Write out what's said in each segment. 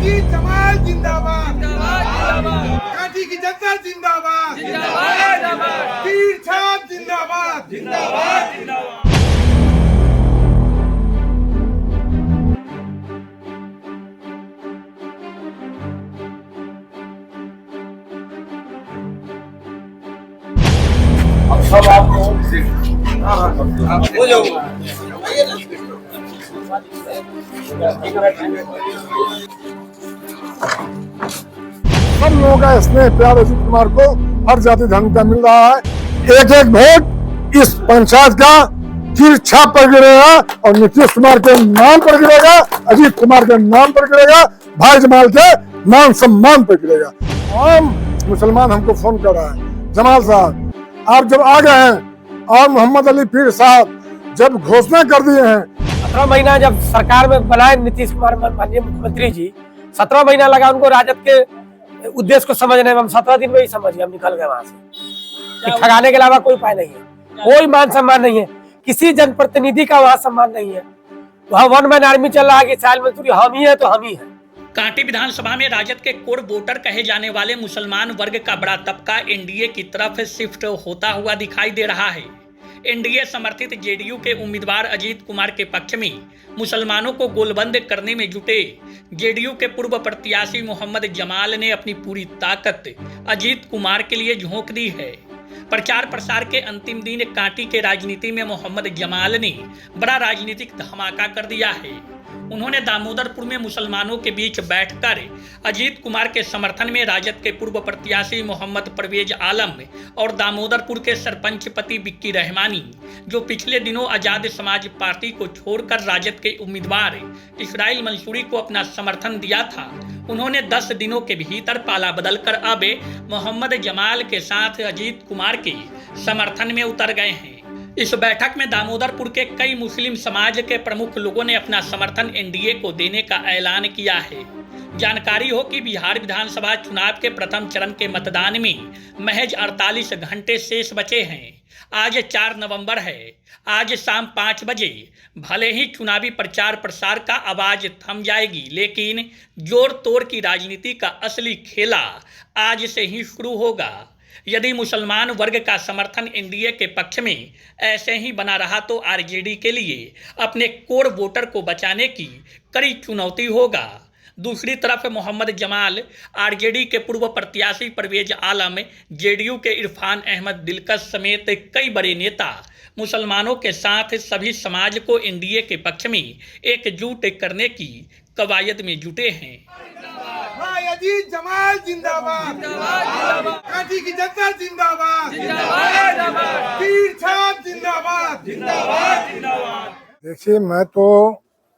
अजीत जमाल जिंदाबाद, कांटी की जनता जिंदाबाद, तीर छाप जिंदाबाद, सब आपको सब लोगों का स्नेह प्यार अजीत कुमार को हर जाति धर्म का मिल रहा है। एक एक वोट इस पंचायत का तीर छाप पर गिरेगा और नीतीश कुमार के नाम पर गिरेगा, अजीत कुमार के नाम पर गिरेगा, भाई जमाल के मान सम्मान पर गिरेगा। आम मुसलमान हमको फोन कर रहा है, जमाल साहब आप जब आ गए हैं और मोहम्मद अली पीर साहब जब घोषणा कर दिए हैं, 17 महीना जब सरकार में बनाए नीतीश कुमार माननीय मुख्यमंत्री जी, 17 महीना लगा उनको राजद के उद्देश्य को समझने में। हम 17 दिन में ही समझ गए, हम निकल गए वहां से। ठगाने के अलावा कोई उपाय नहीं है, कोई मान सम्मान नहीं है, किसी जनप्रतिनिधि का वहाँ सम्मान नहीं है। वहाँ वन मैन आर्मी चल रहा है कि साल मजदूरी हम ही है तो हम ही है। कांटी विधानसभा में राजद के कोर वोटर कहे जाने वाले मुसलमान वर्ग का बड़ा तबका एनडीए की तरफ शिफ्ट होता हुआ दिखाई दे रहा है। एनडीए समर्थित जेडीयू के उम्मीदवार अजीत कुमार के पक्ष में मुसलमानों को गोलबंद करने में जुटे जेडीयू के पूर्व प्रत्याशी मोहम्मद जमाल ने अपनी पूरी ताकत अजीत कुमार के लिए झोंक दी है। प्रचार प्रसार के अंतिम दिन कांटी के राजनीति में मोहम्मद जमाल ने बड़ा राजनीतिक धमाका कर दिया है। उन्होंने दामोदरपुर में मुसलमानों के बीच बैठकर अजीत कुमार के समर्थन में राजद के पूर्व प्रत्याशी मोहम्मद परवेज आलम और दामोदरपुर के सरपंच पति बिक्की रहमानी, जो पिछले दिनों आजाद समाज पार्टी को छोड़कर राजद के उम्मीदवार इसराइल मंसूरी को अपना समर्थन दिया था, उन्होंने 10 दिनों के भीतर पाला बदलकर अब मोहम्मद जमाल के साथ अजीत कुमार के समर्थन में उतर गए हैं। इस बैठक में दामोदरपुर के कई मुस्लिम समाज के प्रमुख लोगों ने अपना समर्थन एनडीए को देने का ऐलान किया है। जानकारी हो कि बिहार विधानसभा चुनाव के प्रथम चरण के मतदान में महज 48 घंटे शेष बचे हैं। आज 4 नवंबर है। आज शाम 5 बजे भले ही चुनावी प्रचार प्रसार का आवाज थम जाएगी, लेकिन जोर तोड़ की राजनीति का असली खेला आज से ही शुरू होगा। यदि मुसलमान वर्ग का समर्थन एनडीए के पक्ष में ऐसे ही बना रहा तो आरजेडी के लिए अपने कोर वोटर को बचाने की कड़ी चुनौती होगा। दूसरी तरफ मोहम्मद जमाल, आरजेडी के पूर्व प्रत्याशी परवेज आलम, जेडीयू के इरफान अहमद दिलकश समेत कई बड़े नेता मुसलमानों के साथ सभी समाज को एनडीए के पक्ष में एकजुट करने की कवायद में जुटे हैं। भाई अजीत जमाल जिंदाबाद, कांटी की जनता जिंदाबाद, तीर छाप जिंदाबाद। देखिए मैं तो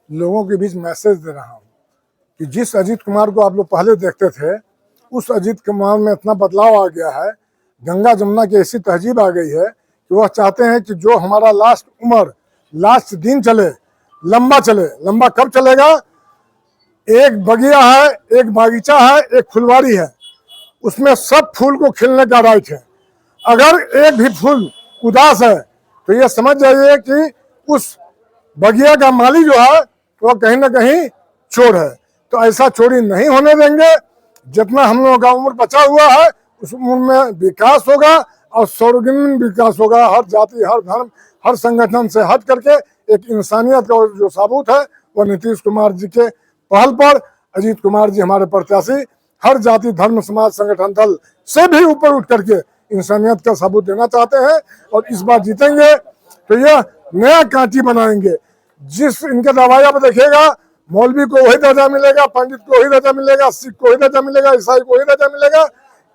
लोगों के बीच मैसेज दे रहा हूँ कि जिस अजीत कुमार को आप लोग पहले देखते थे, उस अजीत कुमार में इतना बदलाव आ गया है, गंगा जमुना की ऐसी तहजीब आ गई है कि वह चाहते हैं कि जो हमारा लास्ट उम्र, लास्ट दिन चले, लंबा चले। लंबा कब चलेगा? एक बगिया है, एक बागीचा है, एक फुलवारी है, उसमें सब फूल को खिलने का राइट है। अगर एक भी फूल उदास है तो ये समझ जाइए कि उस बगिया का माली जो है वो कहीं ना कहीं चोर है। तो ऐसा चोरी नहीं होने देंगे। जितना हम लोगों का उम्र बचा हुआ है उस उम्र में विकास होगा और सर्वगुण विकास होगा। हर जाति, हर धर्म, हर संगठन से हट करके एक इंसानियत का जो साबूत है वो नीतीश कुमार जी के पहल पर अजीत कुमार जी हमारे प्रत्याशी हर जाति, धर्म, समाज, संगठन, दल से भी ऊपर उठ करके इंसानियत का सबूत देना चाहते हैं और इस बार जीतेंगे तो यह नया कांटी बनाएंगे। जिस इनके रवैया पर देखिएगा, मौलवी को वही दर्जा मिलेगा, पंडित को वही दर्जा मिलेगा, सिख को वही दर्जा मिलेगा, ईसाई को वही दर्जा मिलेगा।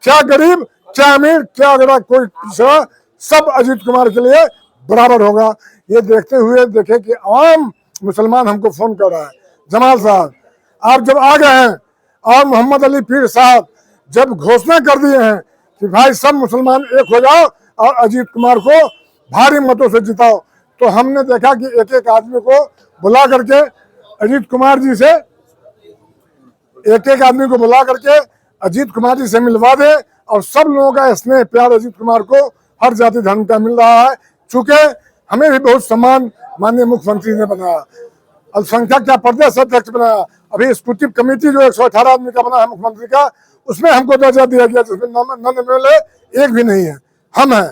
क्या गरीब, क्या अमीर, क्या अगर कोई पिछड़ा, सब अजीत कुमार के लिए बराबर होगा। ये देखते हुए देखे कि आम मुसलमान हमको फोन कर रहा है, जमाल साहब आप जब आ गए हैं और मोहम्मद अली पीर साहब जब घोषणा कर दिए हैं कि भाई सब मुसलमान एक हो जाओ और अजीत कुमार को भारी मतों से जिताओ, तो हमने देखा कि एक एक आदमी को बुला करके अजीत कुमार जी से अजीत कुमार जी से मिलवा दे और सब लोगों का स्नेह प्यार अजीत कुमार को हर जाति धर्म का मिल रहा है। चूंकि हमें भी बहुत सम्मान माननीय मुख्यमंत्री ने बनाया अल्पसंख्यक का प्रदेश अध्यक्ष बनाया। अभी एक्जीक्यूटिव कमेटी जो 118 आदमी का बना है मुख्यमंत्री का, उसमें हमको दर्जा दिया गया, जिसमें नॉन एमएलए एक भी नहीं है, हम हैं।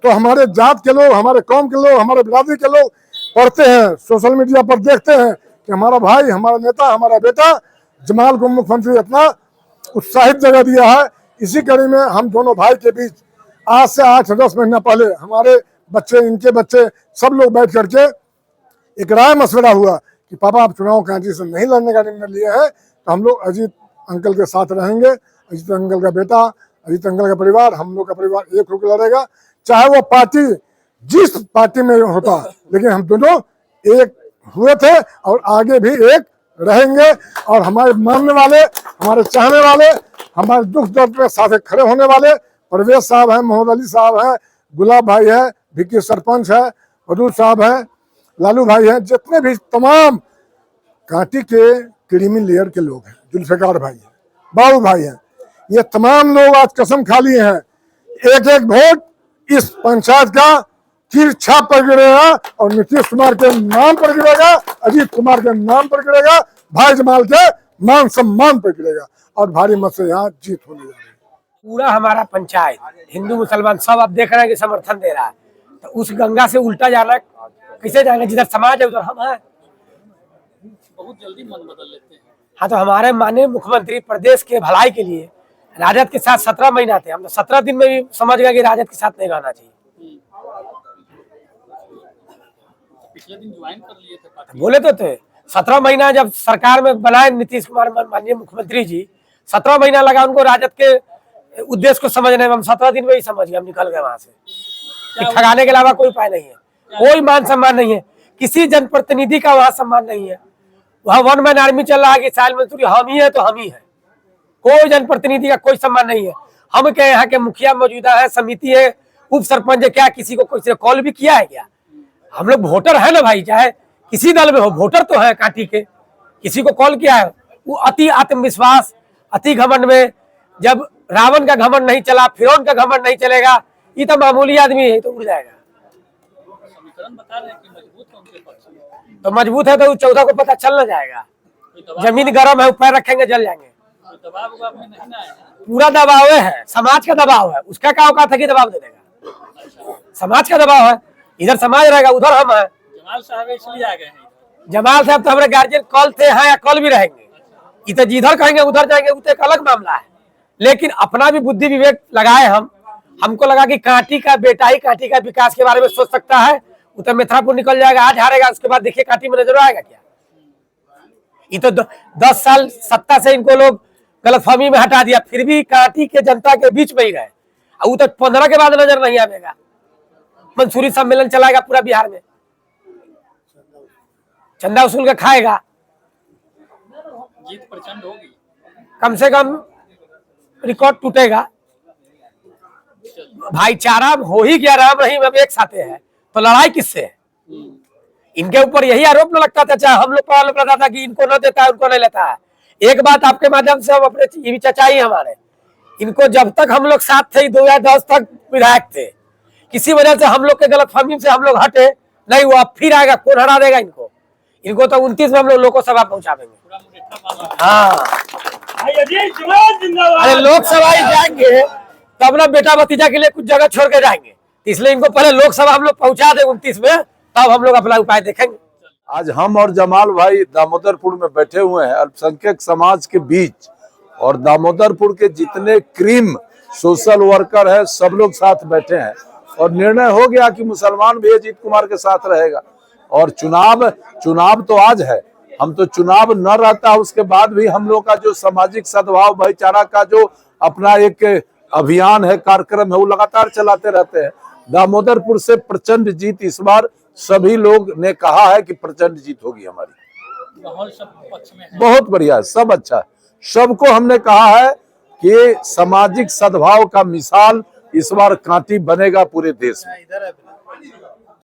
तो हमारे जात के लोग, हमारे कौम के लोग, हमारे बिरादरी के लोग पढ़ते हैं, सोशल मीडिया पर देखते हैं कि हमारा भाई, हमारा नेता, हमारा बेटा जमाल को मुख्यमंत्री इतना उत्साहित जगह दिया है। इसी कड़ी में हम दोनों भाई के बीच आज से 8-10 महीना पहले हमारे बच्चे, इनके बच्चे, सब लोग बैठ करके एक राय मशवरा हुआ कि पापा आप चुनाव कांटी से नहीं लड़ने का निर्णय लिए है, तो हम लोग अजीत अंकल के साथ रहेंगे। अजीत अंकल का बेटा, अजीत अंकल का परिवार, हम लोग का परिवार एक होकर लड़ेगा, चाहे वो पार्टी जिस पार्टी में होता, लेकिन हम दोनों एक हुए थे और आगे भी एक रहेंगे। और हमारे मानने वाले, हमारे चाहने वाले, हमारे दुख दर्द में साथ खड़े होने वाले परवेज साहब हैं, मोहम्मद अली साहब हैं, गुलाब भाई है, भिक्की सरपंच है, वदूद साहब हैं, लालू भाई हैं, जितने भी तमाम कांटी के क्रीमी लेयर के लोग हैं, जुल्फिकार भाई हैं, बाबू भाई हैं, ये तमाम लोग आज कसम खा लिए हैं, एक एक वोट इस पंचायत का तीर छाप पर गिरेगा और नीतीश कुमार के नाम पर गिरेगा, अजीत कुमार के नाम पर गिरेगा, भाई जमाल के मान सम्मान पर गिरेगा और भारी मत से यहाँ जीत होने जा रही है। पूरा हमारा पंचायत हिंदू मुसलमान सब अब देख रहे हैं कि समर्थन दे रहा है, तो उस गंगा से उल्टा जाना कैसे जाएंगे? जिधर समाज है उधर हम हैं। बहुत जल्दी मन बदल लेते हैं। हाँ, तो हमारे माननीय मुख्यमंत्री प्रदेश के भलाई के लिए राजद के साथ 17 महीना थे, हम तो 17 दिन में भी समझ गए कि राजद के साथ नहीं रहना चाहिए। पिछले दिन ज्वाइन कर लिए थे पार्टी। बोले तो थे 17 महीना जब सरकार में बनाए नीतीश कुमार माननीय मुख्यमंत्री जी, 17 महीना लगा उनको राजद के उद्देश्य को समझने में। हम 17 दिन में ही समझ गए, हम निकल गए वहां से। ठगाने के अलावा कोई उपाय नहीं है, कोई मान सम्मान नहीं है, किसी जनप्रतिनिधि का वहां सम्मान नहीं है। वहां वन मैन आर्मी चल रहा है कि साल मंसूरी हम ही है तो हम ही है, कोई जनप्रतिनिधि का कोई सम्मान नहीं है। हम क्या यहाँ के मुखिया मौजूदा है, समिति है, उप सरपंच है, क्या किसी को कोई कॉल भी किया है क्या? हम लोग वोटर है ना भाई, चाहे किसी दल में हो, वोटर तो है कांटी के, किसी को कॉल किया है? वो अति आत्मविश्वास, अति घमंड में, जब रावण का घमंड नहीं चला, फिरौन का घमंड नहीं चलेगा, ये तो मामूली आदमी है तो उड़ जाएगा। समीकरण बता रहे हैं कि मजबूत है उनके पक्ष में। तो मजबूत है तो 14 को पता चल ना जाएगा। जमीन गर्म है, ऊपर रखेंगे जल जाएंगे। दबाव में नहीं ना है, पूरा दबाव है, समाज का दबाव है, उसका क्या औकात है कि दबाव दे देगा? समाज का दबाव है, इधर समाज रहेगा उधर हम है। जमाल साहब इसलिए आ गए हैं। जमाल साहब तो हमारे गार्जियन कॉल थे, हाँ या कॉल भी रहेंगे, इधर जिधर कहेंगे उधर जाएंगे, वो तो एक अलग मामला है। लेकिन अपना भी बुद्धि विवेक लगाए हम, हमको लगा कि कांटी का बेटा ही कांटी का विकास के बारे में सोच सकता है। वो तो मिथापुर निकल जाएगा, आज हारेगा, उसके बाद देखिए कांटी में नजर आएगा क्या? ये तो 10 साल सत्ता से इनको लोग गलतफहमी में हटा दिया, फिर भी कांटी के जनता के बीच में ही रहे। वो तो 15 के बाद नजर नहीं आएगा। मंसूरी सम्मेलन चलाएगा पूरा बिहार में, चंदा वसूल के खाएगा, जीत प्रचंड होगी, कम से कम रिकॉर्ड टूटेगा। भाईचारा हो ही गया, राम रहीम अब एक साथ है, तो लड़ाई किससे है? इनके ऊपर यही आरोप न लगता था, चाहे हम लोग पर आरोप लगता था कि इनको न देता है, उनको नहीं लेता है। एक बात आपके माध्यम से हम अपने, ये भी चचा ही हमारे, इनको जब तक हम लोग साथ थे, 2010 तक विधायक थे, किसी वजह से हम लोग के गलतफहमी से हम लोग हटे नहीं, वो अब फिर आएगा, कौन हरा देगा इनको? इनको तो 29 में हम लोग लोकसभा पहुंचा देंगे। हाँ, अरे लोकसभा ही जाएंगे तो अपना बेटा भतीजा के लिए कुछ जगह छोड़ के जाएंगे, इसलिए इनको पहले लोकसभा हम लोग पहुंचा दे 29 में, तब हम लोग अपना उपाय देखेंगे। आज हम और जमाल भाई दामोदरपुर में बैठे हुए हैं अल्पसंख्यक समाज के बीच, और दामोदरपुर के जितने क्रीम सोशल वर्कर है सब लोग साथ बैठे हैं, और निर्णय हो गया कि मुसलमान भी अजीत कुमार के साथ रहेगा। और चुनाव तो आज है, हम तो चुनाव न रहता उसके बाद भी हम लोग का जो सामाजिक सद्भाव भाईचारा का जो अपना एक अभियान है, कार्यक्रम है, वो लगातार चलाते रहते हैं। दामोदरपुर से प्रचंड जीत इस बार सभी लोग ने कहा है कि प्रचंड जीत होगी हमारी। माहौल सब पक्ष में है, बहुत बढ़िया है, सब अच्छा है। सबको हमने कहा है कि सामाजिक सद्भाव का मिसाल इस बार कांटी बनेगा पूरे देश में।